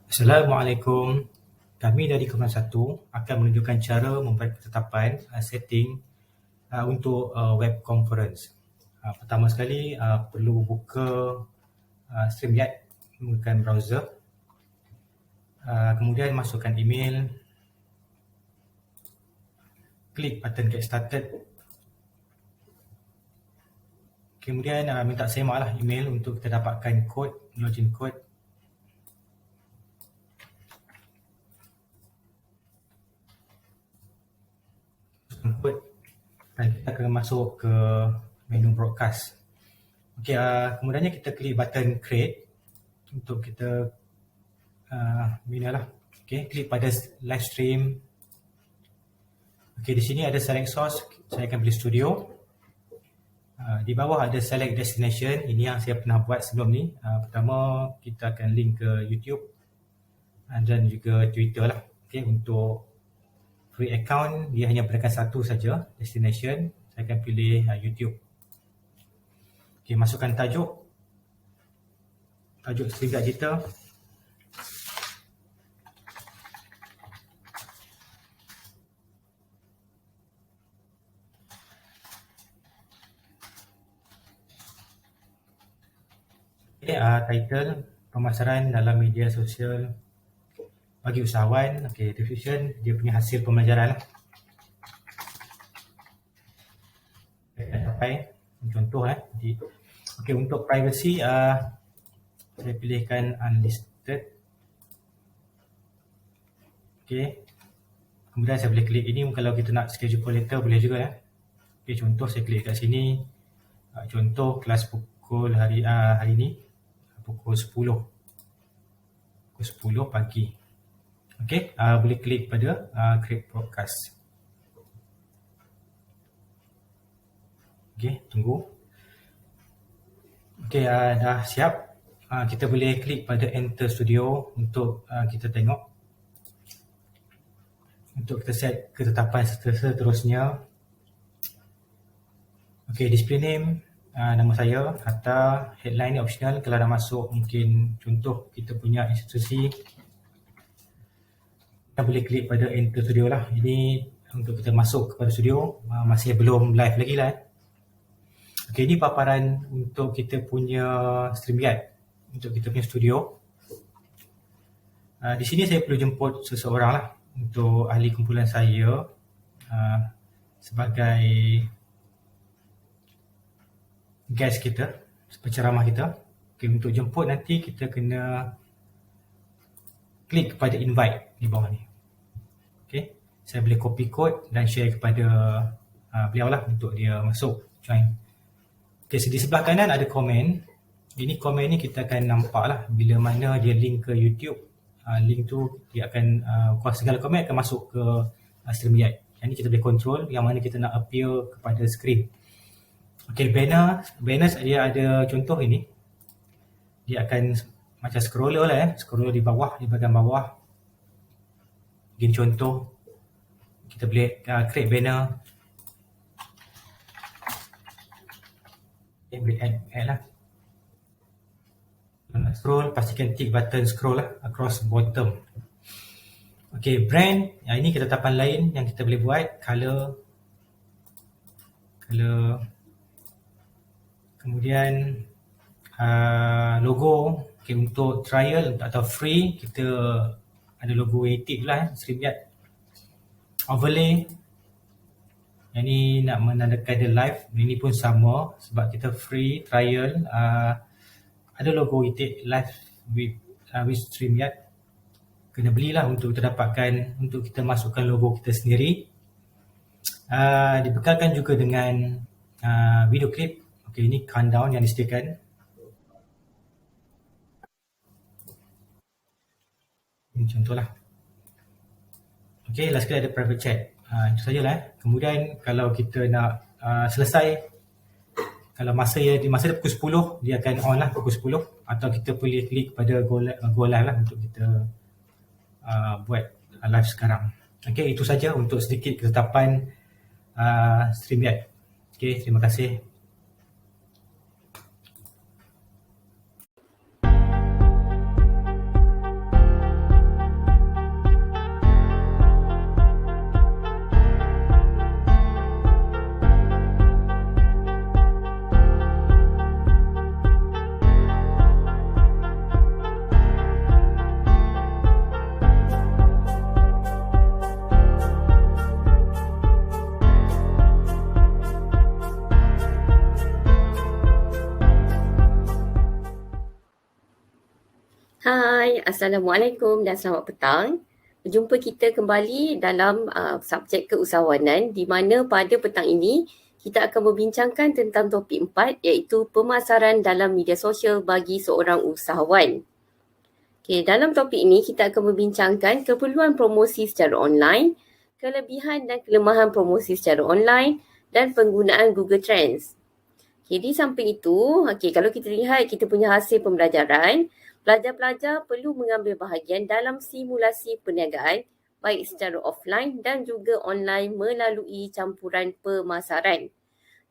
Assalamualaikum. Kami dari Komnas 1 akan menunjukkan cara membuat ketetapan setting untuk web conference. Pertama sekali perlu buka StreamYard menggunakan browser. Kemudian masukkan email. Klik button get started. Kemudian minta semaklah email untuk kita dapatkan kod, login code. Dan kita akan masuk ke menu broadcast. Okey, kemudiannya kita klik button create untuk kita Okey, klik pada live stream. Okey, di sini ada select source, saya akan pilih studio. Di bawah ada select destination, ini yang saya pernah buat sebelum ni. Pertama kita akan link ke YouTube dan juga Twitter lah. Okey, untuk free account dia hanya berikan satu saja destination. Saya akan pilih YouTube. Okey, masukkan tajuk StreamYard kita. Okay, title pemasaran dalam media sosial bagi usahawan. Okay, description dia punya hasil pembelajaran lah. Sampai contoh okay, untuk privacy saya pilihkan unlisted. Okay, kemudian saya boleh klik ini kalau kita nak schedule for later boleh juga Okay, contoh saya klik kat sini. Contoh kelas pukul hari ni pukul 10 pagi. Okey, boleh klik pada create broadcast. Okey, tunggu. Okey, dah siap. Kita boleh klik pada enter studio untuk kita tengok. Untuk kita set ketetapan seterusnya. Okey, display name. Nama saya, Hatta. Headline ni optional kalau dah masuk mungkin contoh kita punya institusi. Kita boleh klik pada enter studio lah. Ini untuk kita masuk kepada studio. Masih belum live lagi lah. Okey, ini paparan untuk kita punya StreamYard, untuk kita punya studio. Di sini saya perlu jemput seseorang lah untuk ahli kumpulan saya sebagai guest kita, penceramah kita. Okay, untuk jemput nanti kita kena klik kepada invite di bawah ni. Okay, saya boleh copy code dan share kepada beliau lah untuk dia masuk, join. Okay, di sebelah kanan ada komen. Ini komen ni kita akan nampak lah bila mana dia link ke YouTube. Link tu dia akan segala komen akan masuk ke StreamYard. Yang ni kita boleh control yang mana kita nak appear kepada screen. Okey, banners dia ada contoh ini. Dia akan macam scroller lah scroller di bawah, di bahagian bawah. Begini contoh. Kita boleh create banner. Okay, boleh add lah. Kalau nak scroll, pastikan tick button scroll lah across bottom. Okey, brand. Ini ketetapan lain yang kita boleh buat. Color. Kemudian logo. Okay, untuk trial atau free kita ada logo native lah StreamYard. Overlay. Yang ni nak menandakan dia live. Ini pun sama sebab kita free trial. Ada logo native live with StreamYard. Kena belilah untuk kita dapatkan, untuk kita masukkan logo kita sendiri. Dibekalkan juga dengan video clip. Okey, ini countdown yang disediakan. Ini contohlah. Okey, last sekali ada private chat. Itu sajalah. Kemudian kalau kita nak selesai, kalau masa dia pukul 10, dia akan on lah pukul 10. Atau kita boleh klik pada go live lah untuk kita buat live sekarang. Okey, itu saja untuk sedikit ketetapan StreamYard. Okey, terima kasih. Hai, Assalamualaikum dan selamat petang. Berjumpa kita kembali dalam subjek keusahawanan di mana pada petang ini kita akan membincangkan tentang topik 4 iaitu pemasaran dalam media sosial bagi seorang usahawan. Okay, dalam topik ini kita akan membincangkan keperluan promosi secara online, kelebihan dan kelemahan promosi secara online dan penggunaan Google Trends. Okay, di samping itu, kalau kita lihat kita punya hasil pembelajaran, pelajar-pelajar perlu mengambil bahagian dalam simulasi perniagaan baik secara offline dan juga online melalui campuran pemasaran.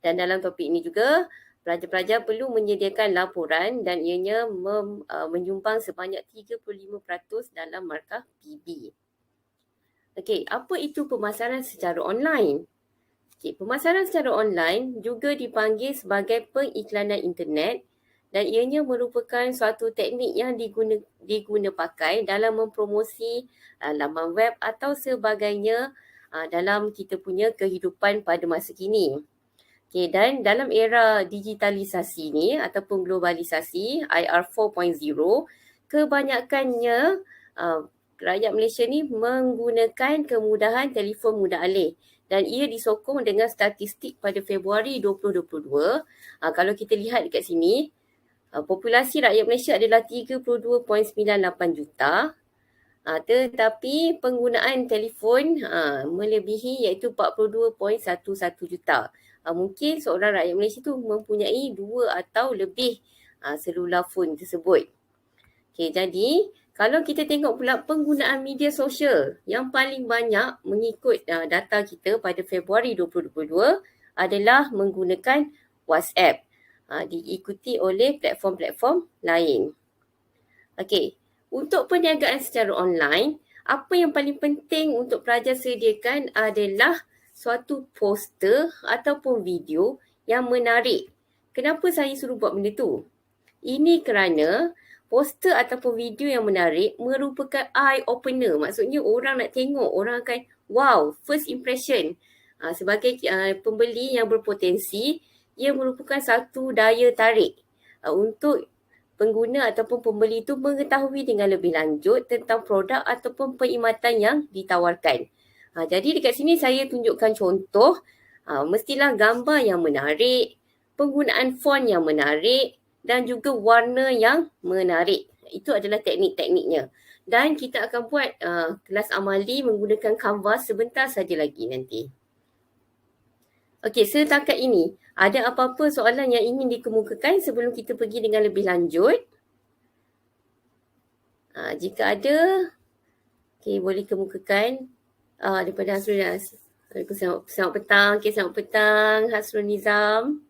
Dan dalam topik ini juga, pelajar-pelajar perlu menyediakan laporan dan ianya menyumbang sebanyak 35% dalam markah PB. Okey, apa itu pemasaran secara online? Okay, pemasaran secara online juga dipanggil sebagai pengiklanan internet dan ianya merupakan suatu teknik yang diguna pakai dalam mempromosi laman web atau sebagainya dalam kita punya kehidupan pada masa kini. Okay, dan dalam era digitalisasi ni ataupun globalisasi IR 4.0, kebanyakannya rakyat Malaysia ni menggunakan kemudahan telefon mudah alih. Dan ia disokong dengan statistik pada Februari 2022. Kalau kita lihat dekat sini, populasi rakyat Malaysia adalah 32.98 juta. Tetapi penggunaan telefon melebihi iaitu 42.11 juta. Mungkin seorang rakyat Malaysia tu mempunyai 2 atau lebih selular phone tersebut. Okay, jadi kalau kita tengok pula penggunaan media sosial yang paling banyak mengikut data kita pada Februari 2022 adalah menggunakan WhatsApp. Diikuti oleh platform-platform lain. Okey, untuk perniagaan secara online, apa yang paling penting untuk pelajar sediakan adalah suatu poster ataupun video yang menarik. Kenapa saya suruh buat benda tu? Ini kerana poster ataupun video yang menarik merupakan eye opener. Maksudnya orang nak tengok, orang akan wow, first impression. Sebagai pembeli yang berpotensi, ia merupakan satu daya tarik untuk pengguna ataupun pembeli itu mengetahui dengan lebih lanjut tentang produk ataupun perkhidmatan yang ditawarkan. Jadi dekat sini saya tunjukkan contoh, mestilah gambar yang menarik, penggunaan font yang menarik dan juga warna yang menarik. Itu adalah teknik-tekniknya. Dan kita akan buat kelas amali menggunakan Canva sebentar saja lagi nanti. Okey, setakat ini, ada apa-apa soalan yang ingin dikemukakan sebelum kita pergi dengan lebih lanjut? Jika ada, boleh kemukakan daripada Hasrul Nizam. Selamat petang. Selamat petang Hasrul Nizam.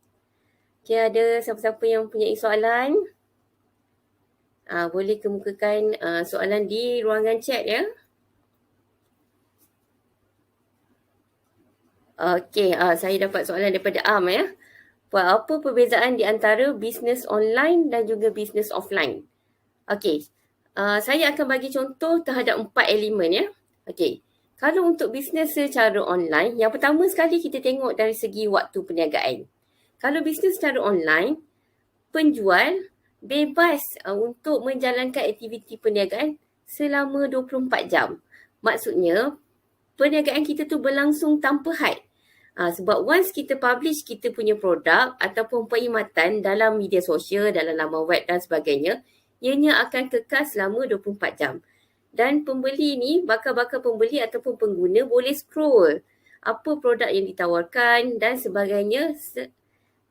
Ada siapa-siapa yang mempunyai soalan? Boleh kemukakan soalan di ruangan chat ya. Okey, saya dapat soalan daripada Am ya. Apa perbezaan di antara bisnes online dan juga bisnes offline? Okey, saya akan bagi contoh terhadap 4 elemen ya. Okey, kalau untuk bisnes secara online, yang pertama sekali kita tengok dari segi waktu perniagaan. Kalau bisnes secara online, penjual bebas untuk menjalankan aktiviti perniagaan selama 24 jam. Maksudnya, perniagaan kita tu berlangsung tanpa had. Sebab once kita publish kita punya produk ataupun perkhidmatan dalam media sosial, dalam laman web dan sebagainya, ianya akan kekal selama 24 jam. Dan pembeli ni, bakal-bakal pembeli ataupun pengguna boleh scroll apa produk yang ditawarkan dan sebagainya.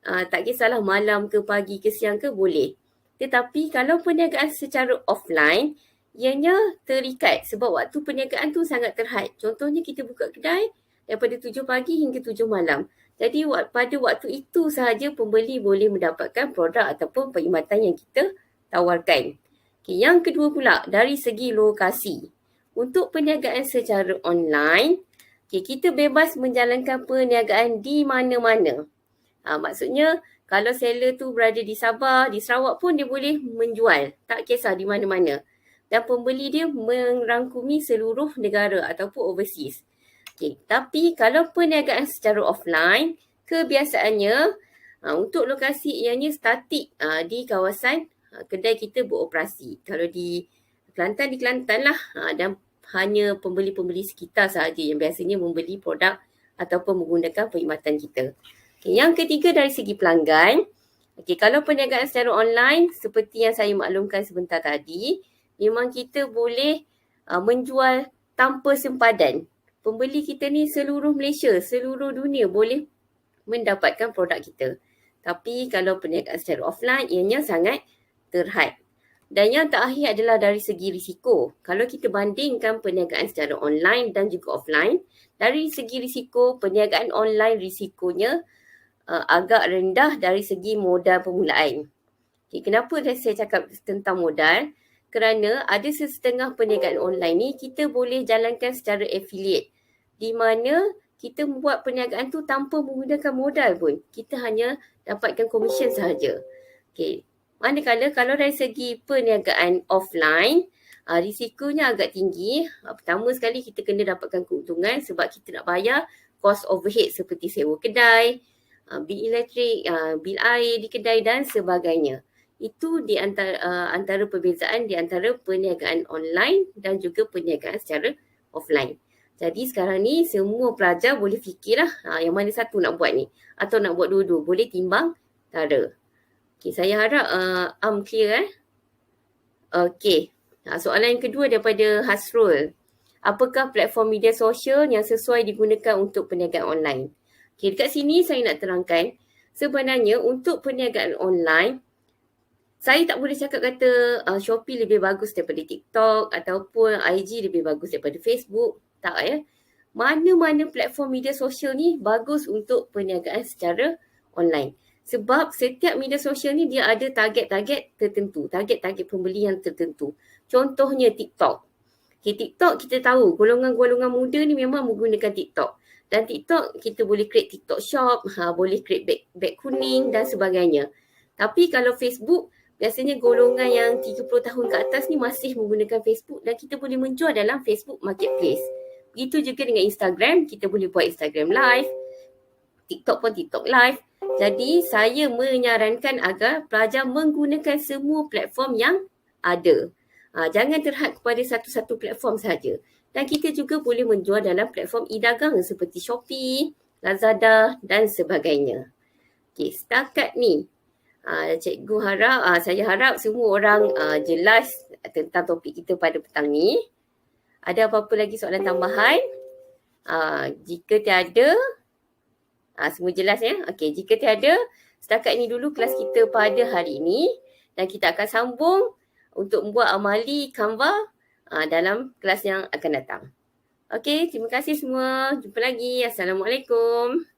Tak kisahlah malam ke pagi ke siang ke boleh. Tetapi kalau perniagaan secara offline, ianya terikat sebab waktu perniagaan tu sangat terhad. Contohnya kita buka kedai daripada 7 pagi hingga 7 malam. Jadi pada waktu itu sahaja pembeli boleh mendapatkan produk ataupun perkhidmatan yang kita tawarkan. Yang kedua pula dari segi lokasi. Untuk perniagaan secara online, kita bebas menjalankan perniagaan di mana-mana. Maksudnya kalau seller tu berada di Sabah, di Sarawak pun dia boleh menjual. Tak kisah di mana-mana. Dan pembeli dia merangkumi seluruh negara ataupun overseas. Tapi kalau perniagaan secara offline, kebiasaannya untuk lokasi ianya statik di kawasan kedai kita beroperasi. Kalau di Kelantan lah, dan hanya pembeli-pembeli sekitar sahaja yang biasanya membeli produk ataupun menggunakan perkhidmatan kita. Okay, yang ketiga dari segi pelanggan, kalau perniagaan secara online seperti yang saya maklumkan sebentar tadi, memang kita boleh menjual tanpa sempadan. Pembeli kita ni seluruh Malaysia, seluruh dunia boleh mendapatkan produk kita. Tapi kalau perniagaan secara offline, ianya sangat terhad. Dan yang terakhir adalah dari segi risiko. Kalau kita bandingkan perniagaan secara online dan juga offline, dari segi risiko, perniagaan online risikonya agak rendah dari segi modal permulaan. Okay, kenapa saya cakap tentang modal? Kerana ada setengah perniagaan online ni kita boleh jalankan secara affiliate. Di mana kita membuat perniagaan tu tanpa menggunakan modal pun. Kita hanya dapatkan komisen sahaja. Okay. Manakala kalau dari segi perniagaan offline, risikonya agak tinggi. Pertama sekali kita kena dapatkan keuntungan sebab kita nak bayar cost overhead seperti sewa kedai, bil elektrik, bil air di kedai dan sebagainya. Itu di antara perbezaan di antara perniagaan online dan juga perniagaan secara offline. Jadi sekarang ni semua pelajar boleh fikirlah yang mana satu nak buat ni. Atau nak buat dua-dua. Boleh timbang tara. Okay, saya harap clear Okay. Soalan yang kedua daripada Hasrul. Apakah platform media sosial yang sesuai digunakan untuk perniagaan online? Okay, dekat sini saya nak terangkan. Sebenarnya untuk perniagaan online, saya tak boleh cakap kata Shopee lebih bagus daripada TikTok ataupun IG lebih bagus daripada Facebook. Tak ya. Mana-mana platform media sosial ni bagus untuk perniagaan secara online. Sebab setiap media sosial ni dia ada target-target tertentu. Target-target pembeli yang tertentu. Contohnya TikTok. Okay, TikTok kita tahu golongan-golongan muda ni memang menggunakan TikTok. Dan TikTok kita boleh create TikTok shop, boleh create bag kuning dan sebagainya. Tapi kalau Facebook, biasanya golongan yang 30 tahun ke atas ni masih menggunakan Facebook dan kita boleh menjual dalam Facebook Marketplace. Begitu juga dengan Instagram, kita boleh buat Instagram Live. TikTok pun TikTok Live. Jadi saya menyarankan agar pelajar menggunakan semua platform yang ada. Jangan terhad kepada satu-satu platform sahaja. Dan kita juga boleh menjual dalam platform e-dagang seperti Shopee, Lazada dan sebagainya. Okay, setakat ni cikgu harap, saya harap semua orang jelas tentang topik kita pada petang ni. Ada apa-apa lagi soalan tambahan? Jika tiada, semua jelas ya? Okey, jika tiada, setakat ini dulu kelas kita pada hari ini dan kita akan sambung untuk membuat amali Canva dalam kelas yang akan datang. Okey, terima kasih semua. Jumpa lagi. Assalamualaikum.